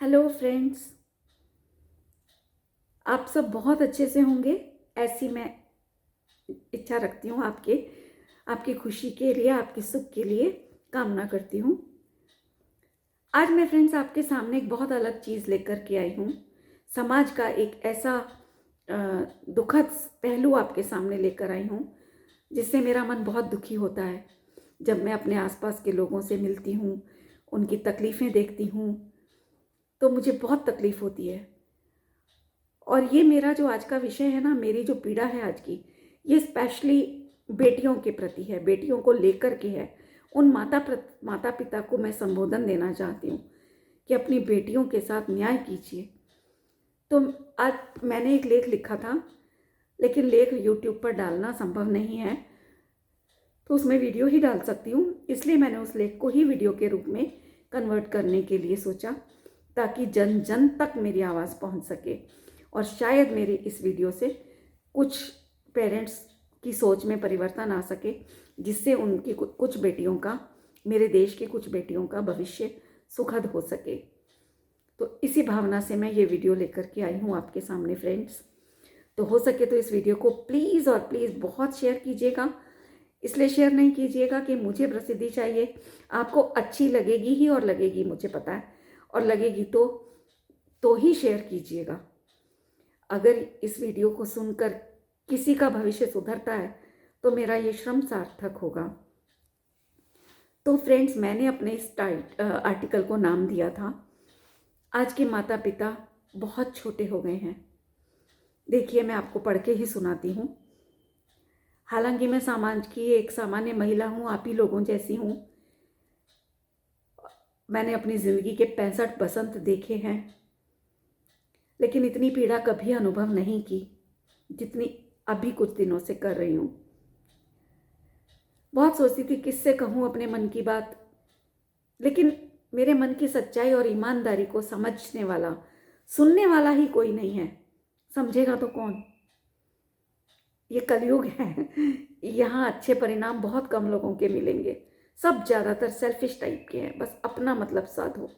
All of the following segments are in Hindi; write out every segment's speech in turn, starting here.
हेलो फ्रेंड्स, आप सब बहुत अच्छे से होंगे। ऐसी मैं इच्छा रखती हूँ आपकी खुशी के लिए, आपके सुख के लिए कामना करती हूँ। आज मैं फ्रेंड्स आपके सामने एक बहुत अलग चीज़ लेकर के आई हूँ। समाज का एक ऐसा दुखद पहलू आपके सामने लेकर आई हूँ जिससे मेरा मन बहुत दुखी होता है। जब मैं अपने आसपास के लोगों से मिलती हूँ, उनकी तकलीफ़ें देखती हूँ, तो मुझे बहुत तकलीफ़ होती है। और ये मेरा जो आज का विषय है ना, मेरी जो पीड़ा है आज की, ये स्पेशली बेटियों के प्रति है, बेटियों को लेकर के है। उन माता पिता को मैं संबोधन देना चाहती हूँ कि अपनी बेटियों के साथ न्याय कीजिए। तो आज मैंने एक लेख लिखा था, लेकिन लेख यूट्यूब पर डालना संभव नहीं है, तो उसमें वीडियो ही डाल सकती हूँ। इसलिए मैंने उस लेख को ही वीडियो के रूप में कन्वर्ट करने के लिए सोचा, ताकि जन जन तक मेरी आवाज़ पहुँच सके। और शायद मेरी इस वीडियो से कुछ पेरेंट्स की सोच में परिवर्तन आ सके, जिससे उनकी कुछ बेटियों का, मेरे देश की कुछ बेटियों का भविष्य सुखद हो सके। तो इसी भावना से मैं ये वीडियो लेकर के आई हूँ आपके सामने फ्रेंड्स। तो हो सके तो इस वीडियो को प्लीज़ और प्लीज़ बहुत शेयर कीजिएगा। इसलिए शेयर नहीं कीजिएगा कि मुझे प्रसिद्धि चाहिए, आपको अच्छी लगेगी ही, और लगेगी, मुझे पता है, और लगेगी तो ही शेयर कीजिएगा। अगर इस वीडियो को सुनकर किसी का भविष्य सुधरता है तो मेरा ये श्रम सार्थक होगा। तो फ्रेंड्स, मैंने अपने इस आर्टिकल को नाम दिया था, आज के माता पिता बहुत छोटे हो गए हैं। देखिए, मैं आपको पढ़ के ही सुनाती हूँ। हालांकि मैं समाज की एक सामान्य महिला हूँ, आप ही लोगों जैसी हूँ। मैंने अपनी ज़िंदगी के 65 बसंत देखे हैं, लेकिन इतनी पीड़ा कभी अनुभव नहीं की जितनी अभी कुछ दिनों से कर रही हूँ। बहुत सोचती थी किससे कहूँ अपने मन की बात, लेकिन मेरे मन की सच्चाई और ईमानदारी को समझने वाला, सुनने वाला ही कोई नहीं है। समझेगा तो कौन? ये कलयुग है। यहाँ अच्छे परिणाम बहुत कम लोगों के मिलेंगे। सब ज़्यादातर सेल्फिश टाइप के हैं, बस अपना मतलब साधो।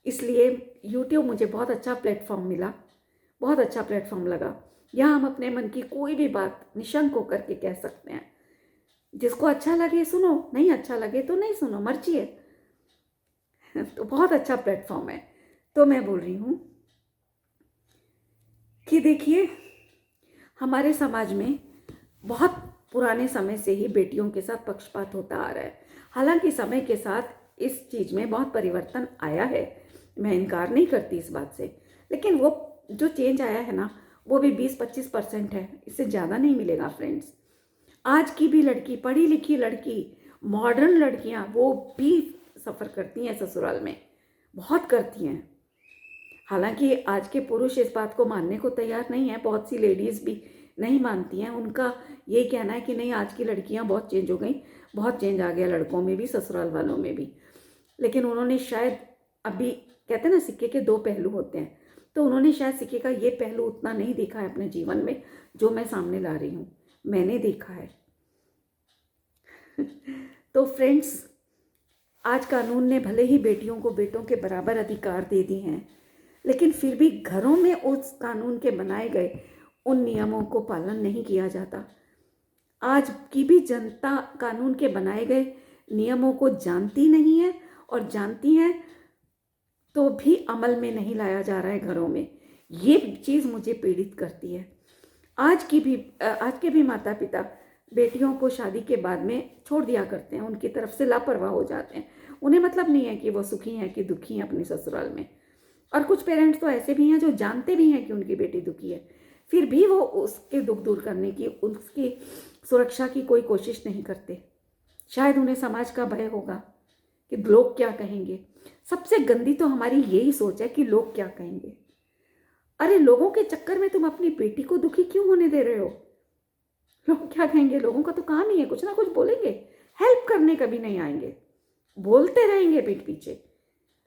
इसलिए YouTube मुझे बहुत अच्छा प्लेटफॉर्म मिला, बहुत अच्छा प्लेटफॉर्म लगा। यहाँ हम अपने मन की कोई भी बात निशंक होकर के कह सकते हैं। जिसको अच्छा लगे सुनो, नहीं अच्छा लगे तो नहीं सुनो, मर्जी है। तो बहुत अच्छा प्लेटफॉर्म है। तो मैं बोल रही हूँ कि देखिए, हमारे समाज में बहुत पुराने समय से ही बेटियों के साथ पक्षपात होता आ रहा है। हालांकि समय के साथ इस चीज़ में बहुत परिवर्तन आया है, मैं इनकार नहीं करती इस बात से, लेकिन वो जो चेंज आया है ना, वो भी 20-25% है, इससे ज़्यादा नहीं मिलेगा फ्रेंड्स। आज की भी लड़की, पढ़ी लिखी लड़की, मॉडर्न लड़कियां, वो भी सफ़र करती हैं ससुराल में, बहुत करती हैं। हालांकि आज के पुरुष इस बात को मानने को तैयार नहीं है, बहुत सी लेडीज़ भी नहीं मानती हैं। उनका ये कहना है कि नहीं, आज की लड़कियां बहुत चेंज हो गई, बहुत चेंज आ गया लड़कों में भी, ससुराल वालों में भी। लेकिन उन्होंने शायद, अभी कहते हैं ना सिक्के के दो पहलू होते हैं, तो उन्होंने शायद सिक्के का ये पहलू उतना नहीं देखा है अपने जीवन में जो मैं सामने ला रही हूँ। मैंने देखा है। तो फ्रेंड्स, आज कानून ने भले ही बेटियों को बेटों के बराबर अधिकार दे दिए हैं, लेकिन फिर भी घरों में उस कानून के बनाए गए उन नियमों को पालन नहीं किया जाता। आज की भी जनता कानून के बनाए गए नियमों को जानती नहीं है, और जानती है तो भी अमल में नहीं लाया जा रहा है घरों में। ये चीज़ मुझे पीड़ित करती है। आज के भी माता पिता बेटियों को शादी के बाद में छोड़ दिया करते हैं, उनकी तरफ से लापरवाह हो जाते हैं। उन्हें मतलब नहीं है कि वो सुखी हैं कि दुखी हैं अपने ससुराल में। और कुछ पेरेंट्स तो ऐसे भी हैं जो जानते भी हैं कि उनकी बेटी दुखी है, फिर भी वो उसके दुख दूर करने की, उसकी सुरक्षा की कोई कोशिश नहीं करते। शायद उन्हें समाज का भय होगा कि लोग क्या कहेंगे। सबसे गंदी तो हमारी यही सोच है कि लोग क्या कहेंगे। अरे, लोगों के चक्कर में तुम अपनी बेटी को दुखी क्यों होने दे रहे हो? लोग क्या कहेंगे? लोगों का तो काम ही है, कुछ ना कुछ बोलेंगे, हेल्प करने कभी नहीं आएंगे, बोलते रहेंगे पीठ पीछे,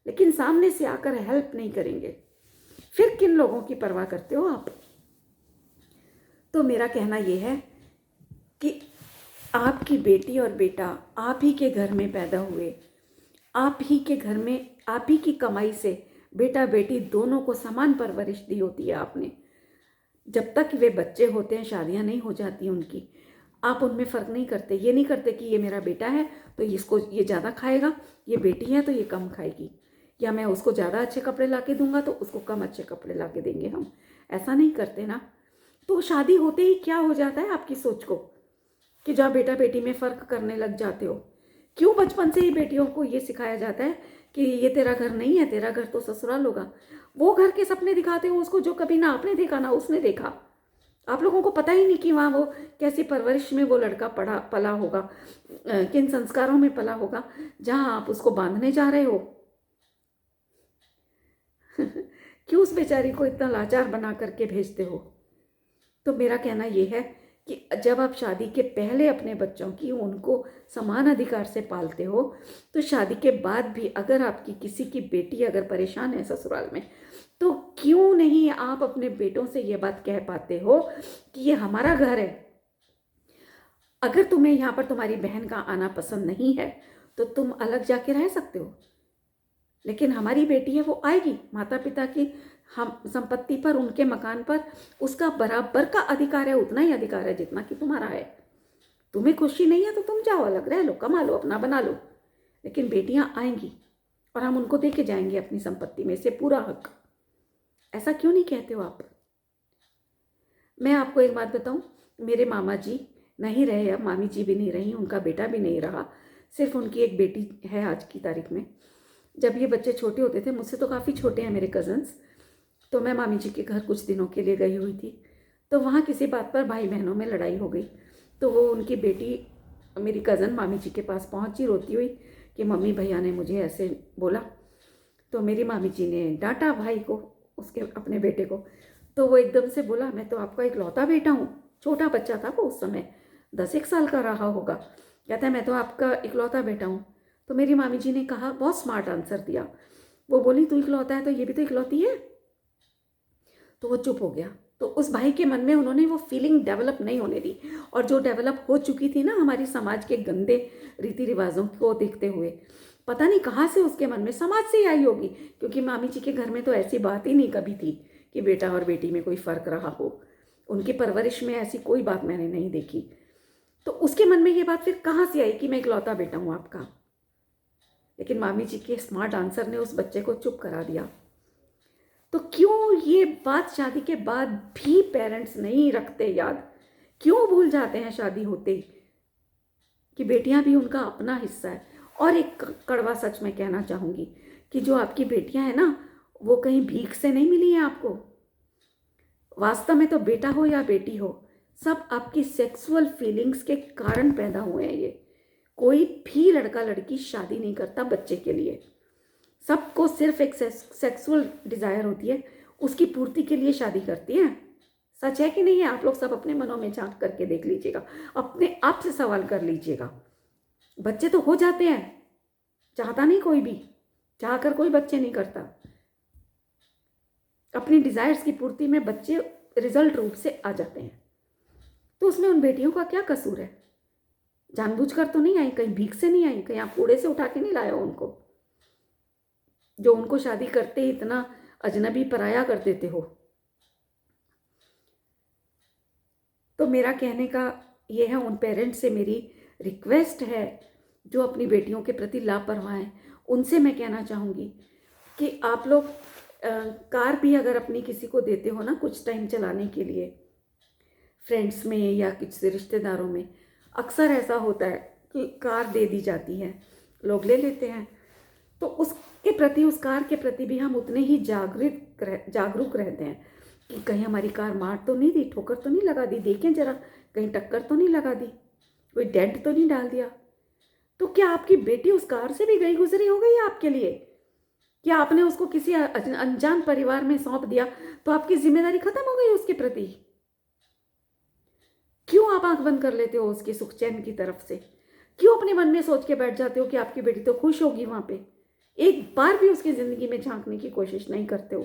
लेकिन सामने से आकर हेल्प नहीं करेंगे। फिर किन लोगों की परवाह करते हो आप? तो मेरा कहना यह है कि आपकी बेटी और बेटा आप ही के घर में पैदा हुए, आप ही के घर में, आप ही की कमाई से बेटा बेटी दोनों को समान परवरिश दी होती है आपने। जब तक वे बच्चे होते हैं, शादियां नहीं हो जाती उनकी, आप उनमें फ़र्क नहीं करते। ये नहीं करते कि ये मेरा बेटा है तो इसको ये ज़्यादा खाएगा, ये बेटी है तो ये कम खाएगी, या मैं उसको ज़्यादा अच्छे कपड़े ला के दूंगा तो उसको कम अच्छे कपड़े ला के देंगे हम। ऐसा नहीं करते ना। तो शादी होते ही क्या हो जाता है आपकी सोच को कि जहाँ बेटा बेटी में फ़र्क करने लग जाते हो। क्यों बचपन से ही बेटियों को ये सिखाया जाता है कि ये तेरा घर नहीं है, तेरा घर तो ससुराल होगा। वो घर के सपने दिखाते हो उसको जो कभी ना आपने देखा ना उसने देखा। आप लोगों को पता ही नहीं कि वहाँ वो कैसी परवरिश में वो लड़का पला होगा, किन संस्कारों में पला होगा, जहाँ आप उसको बांधने जा रहे हो। क्यों उस बेचारी को इतना लाचार बना करके भेजते हो। तो मेरा कहना ये है कि जब आप शादी के पहले अपने बच्चों की उनको समान अधिकार से पालते हो, तो शादी के बाद भी अगर आपकी किसी की बेटी अगर परेशान है ससुराल में, तो क्यों नहीं आप अपने बेटों से ये बात कह पाते हो कि ये हमारा घर है। अगर तुम्हें यहाँ पर तुम्हारी बहन का आना पसंद नहीं है तो तुम अलग जाके रह सकते हो, लेकिन हमारी बेटी है वो आएगी। माता पिता की हम संपत्ति पर, उनके मकान पर उसका बराबर का अधिकार है, उतना ही अधिकार है जितना कि तुम्हारा है। तुम्हें खुशी नहीं है तो तुम जाओ, अलग रह लो, कमा लो, अपना बना लो, लेकिन बेटियां आएंगी और हम उनको दे के जाएंगे अपनी संपत्ति में से पूरा हक। ऐसा क्यों नहीं कहते हो आप। मैं आपको एक बात बताऊं, मेरे मामा जी नहीं रहे, अब मामी जी भी नहीं रही, उनका बेटा भी नहीं रहा, सिर्फ उनकी एक बेटी है आज की तारीख में। जब ये बच्चे छोटे होते थे, मुझसे तो काफ़ी छोटे हैं मेरे कज़न्स, तो मैं मामी जी के घर कुछ दिनों के लिए गई हुई थी। तो वहाँ किसी बात पर भाई बहनों में लड़ाई हो गई, तो वो उनकी बेटी मेरी कज़न मामी जी के पास पहुँची रोती हुई कि मम्मी भैया ने मुझे ऐसे बोला। तो मेरी मामी जी ने डांटा भाई को, उसके अपने बेटे को। तो वो एकदम से बोला, मैं तो आपका इकलौता बेटा हूँ। छोटा बच्चा था वो उस समय, 10 एक साल का रहा होगा। कहता है मैं तो आपका इकलौता बेटा हूँ। तो मेरी मामी जी ने कहा, बहुत स्मार्ट आंसर दिया। वो बोली तू इकलौता है तो ये भी तो इकलौती है। तो वो चुप हो गया। तो उस भाई के मन में उन्होंने वो फीलिंग डेवलप नहीं होने दी, और जो डेवलप हो चुकी थी ना हमारी समाज के गंदे रीति रिवाजों को देखते हुए, पता नहीं कहाँ से उसके मन में, समाज से ही आई होगी, क्योंकि मामी जी के घर में तो ऐसी बात ही नहीं कभी थी कि बेटा और बेटी में कोई फ़र्क रहा हो। उनकी परवरिश में ऐसी कोई बात मैंने नहीं देखी। तो उसके मन में ये बात फिर कहाँ से आई कि मैं इकलौता बेटा हूँ आपका। लेकिन मामी जी के स्मार्ट आंसर ने उस बच्चे को चुप करा दिया। तो क्यों ये बात शादी के बाद भी पेरेंट्स नहीं रखते याद, क्यों भूल जाते हैं शादी होते ही कि बेटियां भी उनका अपना हिस्सा है। और एक कड़वा सच मैं कहना चाहूँगी कि जो आपकी बेटियां हैं ना, वो कहीं भीख से नहीं मिली हैं आपको। वास्तव में तो बेटा हो या बेटी हो, सब आपकी सेक्सुअल फीलिंग्स के कारण पैदा हुए हैं। ये कोई भी लड़का लड़की शादी नहीं करता बच्चे के लिए। सबको सिर्फ एक सेक्सुअल डिज़ायर होती है, उसकी पूर्ति के लिए शादी करती हैं। सच है कि नहीं है? आप लोग सब अपने मनों में झांक करके देख लीजिएगा, अपने आप से सवाल कर लीजिएगा। बच्चे तो हो जाते हैं, चाहता नहीं कोई भी, चाहकर कोई बच्चे नहीं करता। अपनी डिज़ायर्स की पूर्ति में बच्चे रिजल्ट रूप से आ जाते हैं। तो उसमें उन बेटियों का क्या कसूर है? जानबूझकर तो नहीं आई, कहीं भीख से नहीं आई, कहीं आप कूड़े से उठा के नहीं लाया उनको, जो उनको शादी करते ही इतना अजनबी पराया कर देते हो। तो मेरा कहने का ये है, उन पेरेंट्स से मेरी रिक्वेस्ट है जो अपनी बेटियों के प्रति लापरवाह हैं, उनसे मैं कहना चाहूँगी कि आप लोग कार भी अगर अपनी किसी को देते हो ना कुछ टाइम चलाने के लिए, फ्रेंड्स में या किसी रिश्तेदारों में, अक्सर ऐसा होता है कि कार दे दी जाती है, लोग ले लेते हैं। तो उसके प्रति, उस कार के प्रति भी हम उतने ही जागरूक रहते हैं कि कहीं हमारी कार मार तो नहीं दी, ठोकर तो नहीं लगा दी, देखें जरा कहीं टक्कर तो नहीं लगा दी, कोई डेंट तो नहीं डाल दिया। तो क्या आपकी बेटी उस कार से भी गई गुजरी हो गई आपके लिए? क्या आपने उसको किसी अनजान परिवार में सौंप दिया तो आपकी जिम्मेदारी खत्म हो गई उसके प्रति? क्यों आप आंख बंद कर लेते हो उसके सुख चैन की तरफ से? क्यों अपने मन में सोच के बैठ जाते हो कि आपकी बेटी तो खुश होगी वहां पे? एक बार भी उसकी जिंदगी में झांकने की कोशिश नहीं करते हो।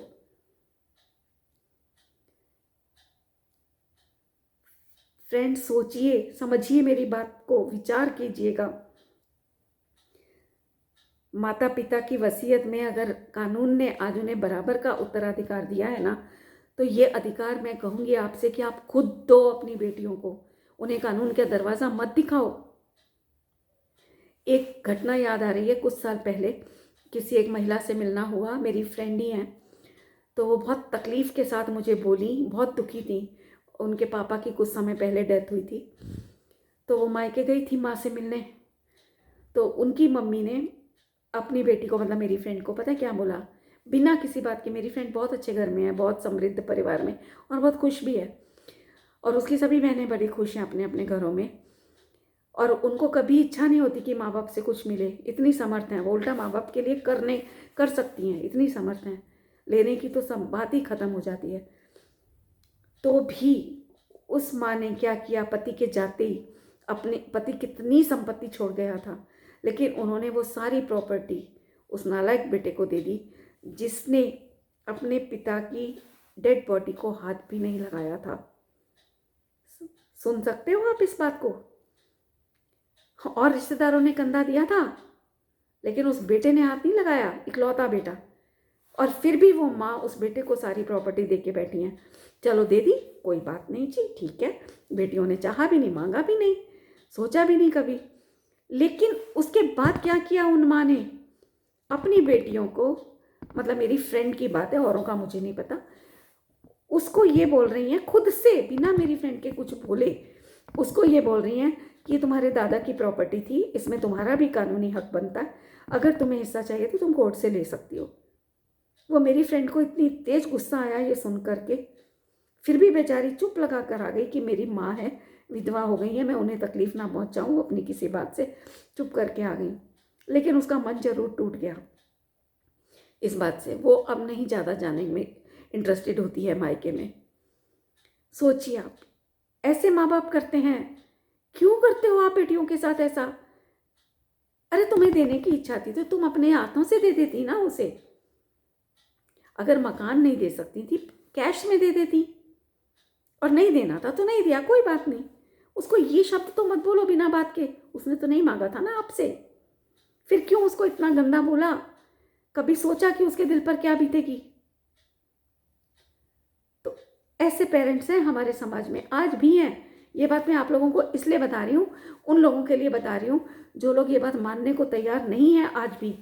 फ्रेंड्स, सोचिए, समझिए मेरी बात को, विचार कीजिएगा। माता पिता की वसीयत में अगर कानून ने आज उन्हें बराबर का उत्तराधिकार दिया है ना, तो ये अधिकार मैं कहूँगी आपसे कि आप खुद दो अपनी बेटियों को, उन्हें कानून का दरवाज़ा मत दिखाओ। एक घटना याद आ रही है, कुछ साल पहले किसी एक महिला से मिलना हुआ, मेरी फ्रेंड ही हैं, तो वो बहुत तकलीफ़ के साथ मुझे बोली, बहुत दुखी थी। उनके पापा की कुछ समय पहले डेथ हुई थी, तो वो मायके गई थी माँ से मिलने। तो उनकी मम्मी ने अपनी बेटी को, मतलब मेरी फ्रेंड को, पता है क्या बोला? बिना किसी बात के, मेरी फ्रेंड बहुत अच्छे घर में है, बहुत समृद्ध परिवार में, और बहुत खुश भी है, और उसकी सभी बहनें बड़ी खुश हैं अपने अपने घरों में, और उनको कभी इच्छा नहीं होती कि माँ बाप से कुछ मिले, इतनी समर्थ हैं वो, उल्टा माँ बाप के लिए कर सकती हैं, इतनी समर्थ हैं, लेने की तो सब बात ही खत्म हो जाती है। तो भी उस माँ ने क्या किया, पति के जाते ही, अपने पति कितनी संपत्ति छोड़ गया था, लेकिन उन्होंने वो सारी प्रॉपर्टी उस नालायक बेटे को दे दी, जिसने अपने पिता की डेड बॉडी को हाथ भी नहीं लगाया था। सुन सकते हो आप इस बात को? और रिश्तेदारों ने कंधा दिया था, लेकिन उस बेटे ने हाथ नहीं लगाया, इकलौता बेटा, और फिर भी वो माँ उस बेटे को सारी प्रॉपर्टी दे के बैठी हैं। चलो दे दी, कोई बात नहीं जी, ठीक है, बेटियों ने चाहा भी नहीं, मांगा भी नहीं, सोचा भी नहीं कभी। लेकिन उसके बाद क्या किया उन माँ ने? अपनी बेटियों को, मतलब मेरी फ्रेंड की बात है, औरों का मुझे नहीं पता, उसको ये बोल रही हैं खुद से, बिना मेरी फ्रेंड के कुछ बोले, उसको ये बोल रही हैं कि ये तुम्हारे दादा की प्रॉपर्टी थी, इसमें तुम्हारा भी कानूनी हक बनता है, अगर तुम्हें हिस्सा चाहिए तो तुम कोर्ट से ले सकती हो। वो मेरी फ्रेंड को इतनी तेज गुस्सा आया ये सुन करके, फिर भी बेचारी चुप लगा कर आ गई कि मेरी माँ है, विधवा हो गई है, मैं उन्हें तकलीफ ना पहुँचाऊँ अपनी किसी बात से, चुप करके आ गई। लेकिन उसका मन जरूर टूट गया इस बात से, वो अब नहीं ज़्यादा जाने में इंटरेस्टेड होती है मायके में। सोचिए आप, ऐसे माँ बाप करते हैं, क्यों करते हो आप बेटियों के साथ ऐसा? अरे तुम्हें देने की इच्छा थी तो तुम अपने हाथों से दे देती ना उसे, अगर मकान नहीं दे सकती थी कैश में दे देती, और नहीं देना था तो नहीं दिया, कोई बात नहीं। उसको ये शब्द तो मत बोलो बिना बात के, उसने तो नहीं मांगा था ना आपसे, फिर क्यों उसको इतना गंदा बोला? कभी सोचा कि उसके दिल पर क्या बीतेगी? तो ऐसे पेरेंट्स हैं हमारे समाज में, आज भी हैं। ये बात मैं आप लोगों को इसलिए बता रही हूँ, उन लोगों के लिए बता रही हूँ जो लोग ये बात मानने को तैयार नहीं है आज भी,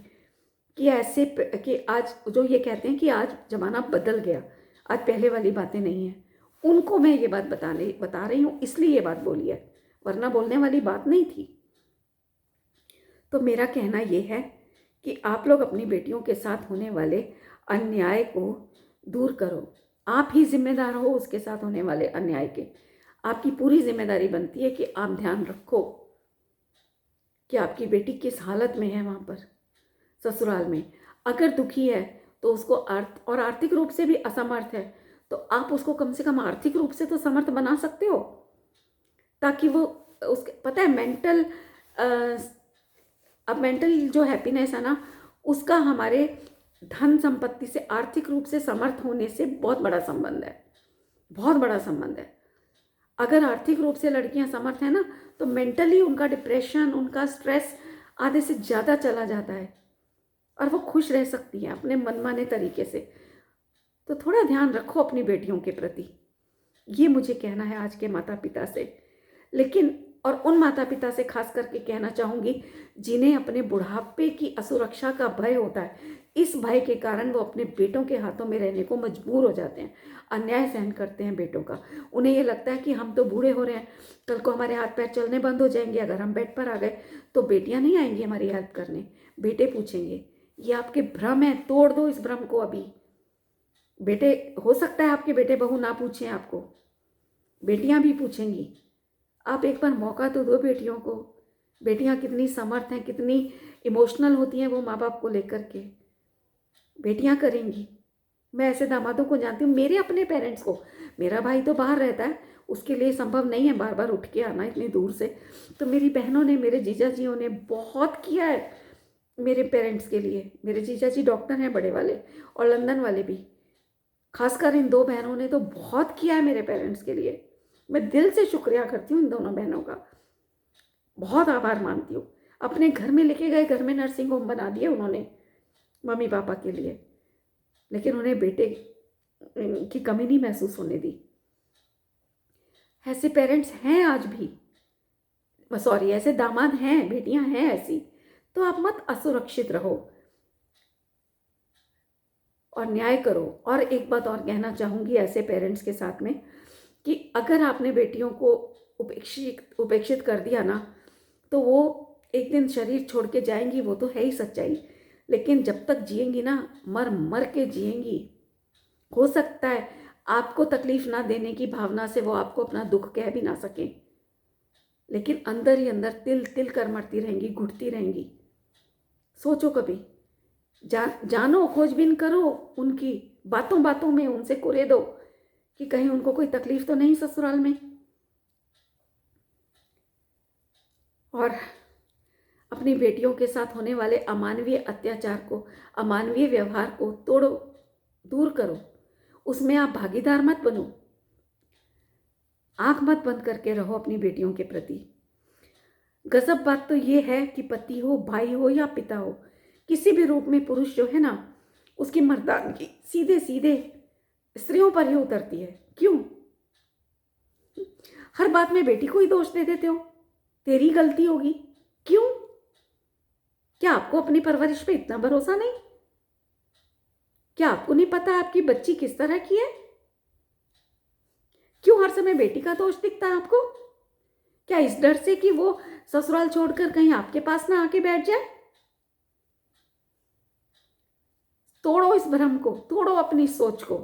कि ऐसे कि आज जो ये कहते हैं कि आज ज़माना बदल गया, आज पहले वाली बातें नहीं हैं, उनको मैं ये बात बता रही हूँ, इसलिए ये बात बोली है, वरना बोलने वाली बात नहीं थी। तो मेरा कहना ये है कि आप लोग अपनी बेटियों के साथ होने वाले अन्याय को दूर करो, आप ही जिम्मेदार हो उसके साथ होने वाले अन्याय के। आपकी पूरी जिम्मेदारी बनती है कि आप ध्यान रखो कि आपकी बेटी किस हालत में है वहाँ पर ससुराल में। अगर दुखी है तो उसको आर्थिक रूप से भी असमर्थ है, तो आप उसको कम से कम आर्थिक रूप से तो समर्थ बना सकते हो, ताकि वो उसके, पता है मेंटल जो हैप्पीनेस है ना, उसका हमारे धन संपत्ति से, आर्थिक रूप से समर्थ होने से बहुत बड़ा संबंध है, बहुत बड़ा संबंध है। अगर आर्थिक रूप से लड़कियां समर्थ हैं ना, तो मेंटली उनका डिप्रेशन, उनका स्ट्रेस आधे से ज़्यादा चला जाता है, और वो खुश रह सकती हैं अपने मनमाने तरीके से। तो थोड़ा ध्यान रखो अपनी बेटियों के प्रति, ये मुझे कहना है आज के माता पिता से। लेकिन और उन माता पिता से खास करके कहना चाहूँगी जिन्हें अपने बुढ़ापे की असुरक्षा का भय होता है, इस भय के कारण वो अपने बेटों के हाथों में रहने को मजबूर हो जाते हैं, अन्याय सहन करते हैं बेटों का। उन्हें ये लगता है कि हम तो बूढ़े हो रहे हैं, कल को हमारे हाथ पैर चलने बंद हो जाएंगे, अगर हम बेड पर आ गए तो बेटियां नहीं आएंगी हमारी हेल्प करने, बेटे पूछेंगे। ये आपके भ्रम है, तोड़ दो इस भ्रम को अभी। बेटे, हो सकता है आपके बेटे बहू ना पूछें आपको, बेटियां भी पूछेंगी। आप एक बार मौका तो दो बेटियों को। बेटियां कितनी समर्थ हैं, कितनी इमोशनल होती हैं वो माँ बाप को लेकर के, बेटियां करेंगी। मैं ऐसे दामादों को जानती हूँ, मेरे अपने पेरेंट्स को। मेरा भाई तो बाहर रहता है, उसके लिए संभव नहीं है बार बार उठ के आना इतनी दूर से, तो मेरी बहनों ने, मेरे जीजा जियों ने बहुत किया है मेरे पेरेंट्स के लिए। मेरे जीजा जी डॉक्टर हैं बड़े वाले, और लंदन वाले भी, खासकर इन दो बहनों ने तो बहुत किया है मेरे पेरेंट्स के लिए। मैं दिल से शुक्रिया करती हूँ इन दोनों बहनों का, बहुत आभार मानती हूँ। अपने घर में लेके गए, घर में नर्सिंग होम बना दिए उन्होंने मम्मी पापा के लिए, लेकिन उन्हें बेटे की कमी नहीं महसूस होने दी। ऐसे पेरेंट्स हैं आज भी, सॉरी ऐसे दामाद हैं, बेटियां हैं ऐसी। तो आप मत असुरक्षित रहो और न्याय करो। और एक बात और कहना चाहूँगी ऐसे पेरेंट्स के साथ में कि अगर आपने बेटियों को उपेक्षित कर दिया ना, तो वो एक दिन शरीर छोड़ के जाएंगी, वो तो है ही सच्चाई। लेकिन जब तक जिएंगी ना, मर मर के जिएंगी। हो सकता है आपको तकलीफ ना देने की भावना से वो आपको अपना दुख कह भी ना सकें, लेकिन अंदर ही अंदर तिल तिल कर मरती रहेंगी, घुटती रहेंगी। सोचो कभी, जानो, खोजबीन करो, उनकी बातों बातों में उनसे कुरे दो कि कहीं उनको कोई तकलीफ तो नहीं ससुराल में। और अपनी बेटियों के साथ होने वाले अमानवीय अत्याचार को, अमानवीय व्यवहार को तोड़ो, दूर करो। उसमें आप भागीदार मत बनो। आंख मत बंद करके रहो अपनी बेटियों के प्रति। गजब बात तो ये है कि पति हो, भाई हो या पिता हो, किसी भी रूप में पुरुष जो है ना, उसकी मर्दानगी सीधे सीधे स्त्रियों पर ही उतरती है। क्यों? हर बात में बेटी को ही दोष दे देते हो, तेरी गलती होगी। क्यों? क्या आपको अपनी परवरिश पे इतना भरोसा नहीं? क्या आपको नहीं पता आपकी बच्ची किस तरह की है? क्यों हर समय बेटी का दोष दिखता है आपको? क्या इस डर से कि वो ससुराल छोड़कर कहीं आपके पास ना आके बैठ जाए? तोड़ो इस भ्रम को, तोड़ो अपनी सोच को।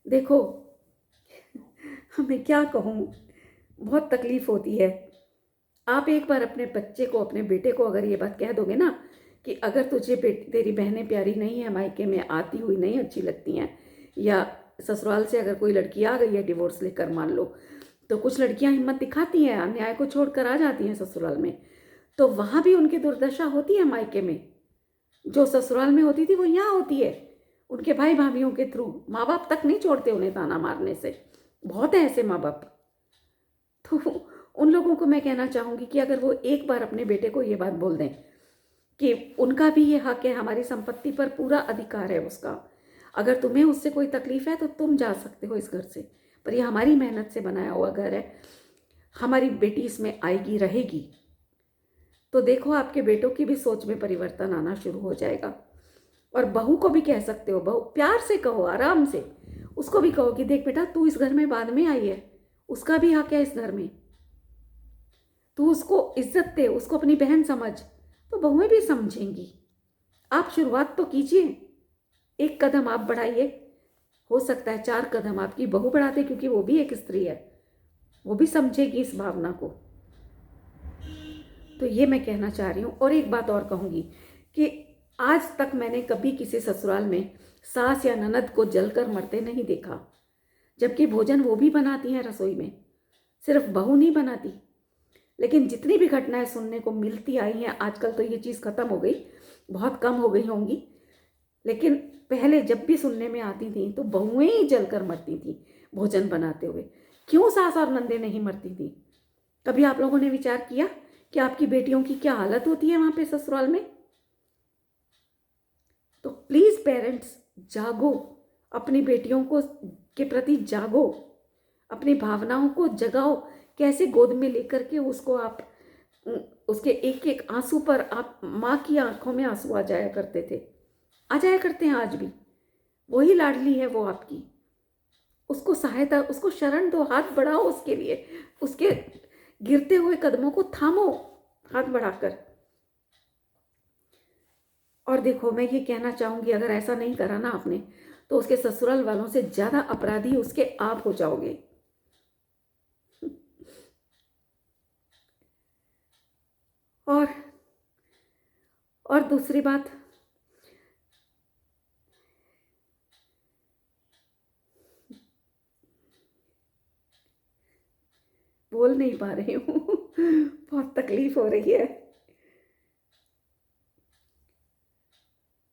देखो, मैं क्या कहूँ, बहुत तकलीफ होती है। आप एक बार अपने बच्चे को, अपने बेटे को अगर ये बात कह दोगे ना कि अगर तुझे तेरी बहनें प्यारी नहीं है, मायके में आती हुई नहीं अच्छी लगती हैं, या ससुराल से अगर कोई लड़की आ गई है डिवोर्स लेकर मान लो, तो कुछ लड़कियां हिम्मत दिखाती हैं, अन्याय को छोड़कर आ जाती हैं ससुराल में, तो वहाँ भी उनकी दुर्दशा होती है मायके में। जो ससुराल में होती थी वो यहाँ होती है, उनके भाई भाभीयों के थ्रू। माँ बाप तक नहीं छोड़ते उन्हें ताना मारने से, बहुत है ऐसे माँ बाप। तो उन लोगों को मैं कहना चाहूँगी कि अगर वो एक बार अपने बेटे को ये बात बोल दें कि उनका भी ये हक है, हमारी संपत्ति पर पूरा अधिकार है उसका, अगर तुम्हें उससे कोई तकलीफ है तो तुम जा सकते हो इस घर से, पर ये हमारी मेहनत से बनाया हुआ घर है, हमारी बेटी इसमें आएगी, रहेगी। तो देखो, आपके बेटों की भी सोच में परिवर्तन आना शुरू हो जाएगा। और बहू को भी कह सकते हो, बहू प्यार से कहो, आराम से उसको भी कहो कि देख बेटा, तू इस घर में बाद में आई है, उसका भी हक है इस घर में, तू उसको इज्जत दे, उसको अपनी बहन समझ। तो बहुएं भी समझेंगी। आप शुरुआत तो कीजिए, एक कदम आप बढ़ाइए, हो सकता है 4 कदम आपकी बहू बढ़ाते, क्योंकि वो भी एक स्त्री है, वो भी समझेगी इस भावना को। तो ये मैं कहना चाह रही हूँ। और एक बात और कहूँगी कि आज तक मैंने कभी किसी ससुराल में सास या ननद को जलकर मरते नहीं देखा, जबकि भोजन वो भी बनाती हैं रसोई में, सिर्फ बहू नहीं बनाती। लेकिन जितनी भी घटनाएं सुनने को मिलती आई हैं, आजकल तो ये चीज़ ख़त्म हो गई, बहुत कम हो गई होंगी, लेकिन पहले जब भी सुनने में आती थी तो बहुएं ही जलकर मरती थी भोजन बनाते हुए। क्यों सास और नंदे नहीं मरती थी? कभी आप लोगों ने विचार किया कि आपकी बेटियों की क्या हालत होती है वहाँ पे ससुराल में? तो प्लीज़ पेरेंट्स, जागो, अपनी बेटियों को के प्रति जागो, अपनी भावनाओं को जगाओ। कैसे गोद में लेकर के उसको आप, उसके एक एक आंसू पर आप, माँ की आंखों में आंसू आ जाया करते थे, आ जाया करते हैं आज भी। वही लाडली है वो आपकी, उसको सहायता, उसको शरण दो, हाथ बढ़ाओ उसके लिए, उसके गिरते हुए कदमों को थामो हाथ बढ़ाकर। और देखो, मैं ये कहना चाहूँगी, अगर ऐसा नहीं करा ना आपने, तो उसके ससुराल वालों से ज़्यादा अपराधी उसके आप हो जाओगे। और दूसरी बात, बोल नहीं पा रही हूँ बहुत तकलीफ हो रही है।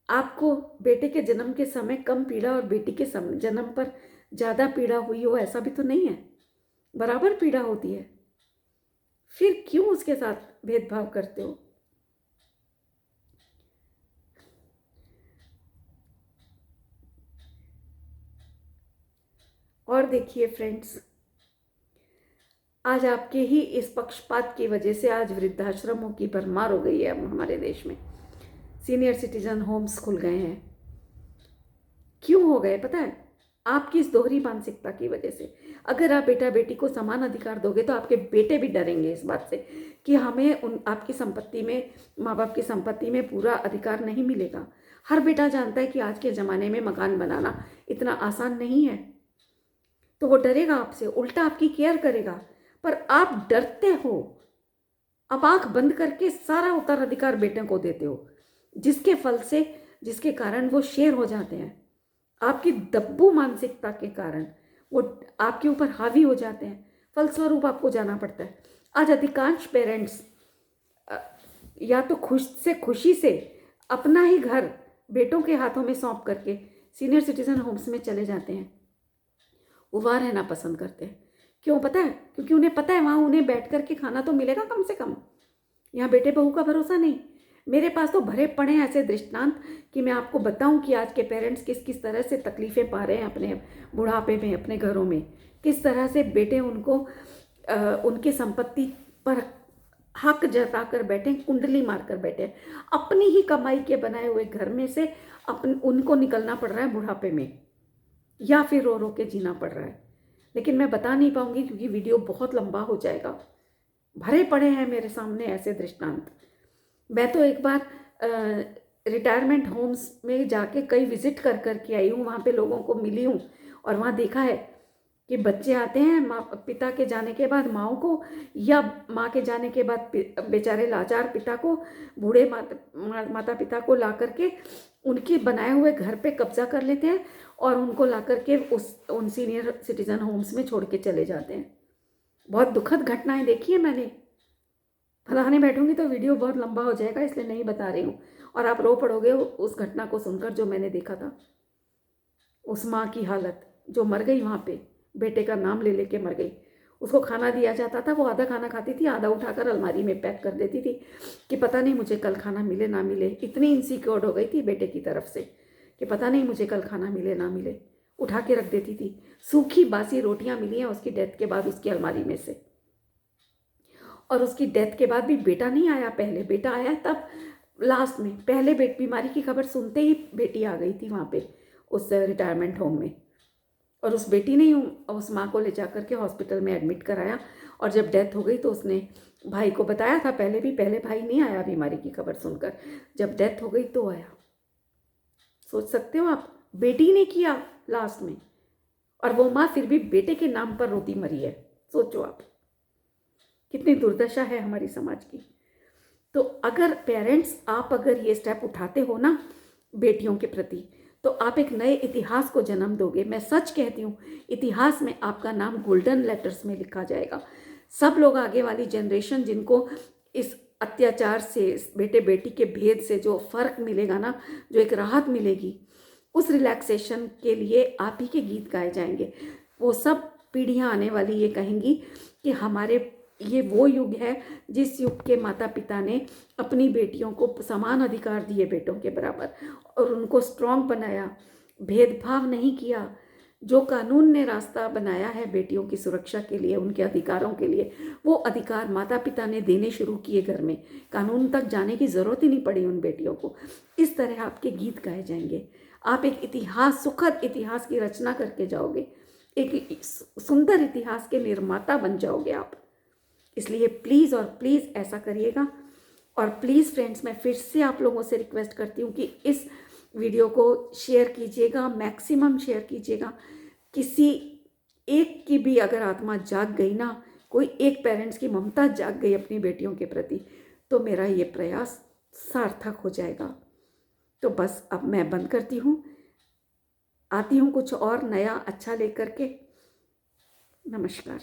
आपको बेटे के जन्म के समय कम पीड़ा और बेटी के जन्म पर ज़्यादा पीड़ा हुई हो, ऐसा भी तो नहीं है, बराबर पीड़ा होती है। फिर क्यों उसके साथ भेदभाव करते हो? और देखिए फ्रेंड्स, आज आपके ही इस पक्षपात की वजह से आज वृद्धाश्रमों की भरमार हो गई है हमारे देश में। सीनियर सिटीजन होम्स खुल गए हैं। क्यों हो गए पता है? आपकी इस दोहरी मानसिकता की वजह से। अगर आप बेटा बेटी को समान अधिकार दोगे तो आपके बेटे भी डरेंगे इस बात से कि हमें आपकी संपत्ति में, माँ बाप की संपत्ति में पूरा अधिकार नहीं मिलेगा। हर बेटा जानता है कि आज के ज़माने में मकान बनाना इतना आसान नहीं है, तो वो डरेगा आपसे, उल्टा आपकी केयर करेगा। पर आप डरते हो, अब आंख बंद करके सारा उत्तराधिकार बेटे को देते हो, जिसके फल से, जिसके कारण वो शेर हो जाते हैं। आपकी दब्बू मानसिकता के कारण वो आपके ऊपर हावी हो जाते हैं, फलस्वरूप आपको जाना पड़ता है। आज अधिकांश पेरेंट्स या तो खुशी से अपना ही घर बेटों के हाथों में सौंप करके सीनियर सिटीजन होम्स में चले जाते हैं। वो वहाँ रहना पसंद करते हैं। क्यों पता है? क्योंकि उन्हें पता है वहाँ उन्हें बैठ कर के खाना तो मिलेगा कम से कम। यहाँ बेटे बहू का भरोसा नहीं। मेरे पास तो भरे पड़े हैं ऐसे दृष्टांत कि मैं आपको बताऊं कि आज के पेरेंट्स किस किस तरह से तकलीफ़ें पा रहे हैं अपने बुढ़ापे में, अपने घरों में। किस तरह से बेटे उनको उनकी संपत्ति पर हक जता कर बैठे, कुंडली मार कर बैठे। अपनी ही कमाई के बनाए हुए घर में से उनको निकलना पड़ रहा है बुढ़ापे में, या फिर रो रो के जीना पड़ रहा है। लेकिन मैं बता नहीं पाऊंगी क्योंकि वीडियो बहुत लंबा हो जाएगा। भरे पड़े हैं मेरे सामने ऐसे दृष्टांत। मैं तो एक बार रिटायरमेंट होम्स में जाके कई विजिट कर कर के आई हूँ, वहाँ पे लोगों को मिली हूँ और वहाँ देखा है कि बच्चे आते हैं पिता के जाने के बाद माँ को, या माँ के जाने के बाद बेचारे लाचार पिता को, बूढ़े माता पिता को ला करके उनके बनाए हुए घर पे कब्जा कर लेते हैं और उनको ला करके उन सीनियर सिटीजन होम्स में छोड़ के चले जाते हैं। बहुत दुखद घटनाएं देखी है मैंने। बताने बैठूंगी तो वीडियो बहुत लंबा हो जाएगा, इसलिए नहीं बता रही हूँ और आप रो पड़ोगे उस घटना को सुनकर जो मैंने देखा था। उस माँ की हालत जो मर गई वहाँ पे, बेटे का नाम ले लेके मर गई। उसको खाना दिया जाता था, वो आधा खाना खाती थी, आधा उठाकर अलमारी में पैक कर देती थी कि पता नहीं मुझे कल खाना मिले ना मिले। इतनी इनसिक्योर्ड हो गई थी बेटे की तरफ से कि पता नहीं मुझे कल खाना मिले ना मिले, उठा के रख देती थी। सूखी बासी रोटियां मिली हैं उसकी डेथ के बाद उसकी अलमारी में से। और उसकी डेथ के बाद भी बेटा नहीं आया, पहले बेटा आया तब लास्ट में। पहले बीमारी की खबर सुनते ही बेटी आ गई थी वहाँ पे उस रिटायरमेंट होम में, और उस बेटी ने उस माँ को ले जा कर के हॉस्पिटल में एडमिट कराया। और जब डेथ हो गई तो उसने भाई को बताया था पहले भी, पहले भाई नहीं आया बीमारी की खबर सुनकर, जब डेथ हो गई तो आया। सोच सकते हो आप, बेटी ने किया लास्ट में, और वो माँ फिर भी बेटे के नाम पर रोती मरी है। सोचो आप, कितनी दुर्दशा है हमारी समाज की। तो अगर पेरेंट्स आप अगर ये स्टेप उठाते हो ना बेटियों के प्रति, तो आप एक नए इतिहास को जन्म दोगे। मैं सच कहती हूँ, इतिहास में आपका नाम गोल्डन लेटर्स में लिखा जाएगा। सब लोग, आगे वाली जनरेशन जिनको इस अत्याचार से, बेटे बेटी के भेद से जो फ़र्क मिलेगा ना, जो एक राहत मिलेगी, उस रिलैक्सेशन के लिए आप ही के गीत गाए जाएंगे। वो सब पीढ़ियाँ आने वाली ये कहेंगी कि हमारे ये वो युग है जिस युग के माता पिता ने अपनी बेटियों को समान अधिकार दिए बेटों के बराबर, और उनको स्ट्रॉन्ग बनाया, भेदभाव नहीं किया। जो कानून ने रास्ता बनाया है बेटियों की सुरक्षा के लिए, उनके अधिकारों के लिए, वो अधिकार माता पिता ने देने शुरू किए घर में। कानून तक जाने की ज़रूरत ही नहीं पड़ी उन बेटियों को। इस तरह आपके गीत गाए जाएंगे। आप एक इतिहास, सुखद इतिहास की रचना करके जाओगे, एक सुंदर इतिहास के निर्माता बन जाओगे आप। इसलिए प्लीज़ और प्लीज़ ऐसा करिएगा। और प्लीज़ फ्रेंड्स, मैं फिर से आप लोगों से रिक्वेस्ट करती हूँ कि इस वीडियो को शेयर कीजिएगा, मैक्सिमम शेयर कीजिएगा। किसी एक की भी अगर आत्मा जाग गई ना, कोई एक पेरेंट्स की ममता जाग गई अपनी बेटियों के प्रति, तो मेरा ये प्रयास सार्थक हो जाएगा। तो बस अब मैं बंद करती हूँ, आती हूँ कुछ और नया अच्छा लेकर के। नमस्कार।